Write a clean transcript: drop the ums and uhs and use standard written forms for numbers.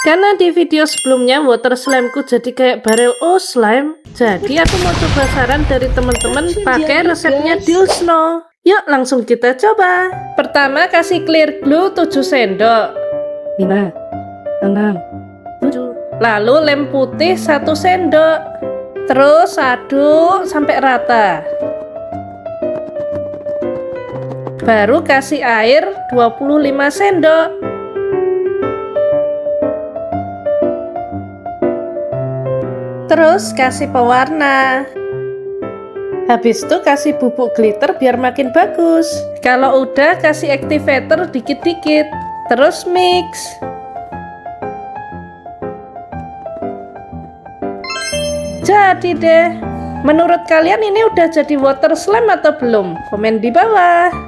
Karena di video sebelumnya water slimeku jadi kayak barrel slime, jadi aku mau coba saran dari teman-teman pakai resepnya Dilsno. Yuk langsung kita coba. Pertama kasih clear glue 7 sendok. 5, 6, 7. Lalu lem putih 1 sendok. Terus aduk sampai rata. Baru kasih air 25 sendok. Terus kasih pewarna. Habis itu kasih bubuk glitter biar makin bagus. Kalau udah kasih activator dikit-dikit. Terus mix. Jadi deh. Menurut kalian ini udah jadi water slime atau belum? Komen di bawah.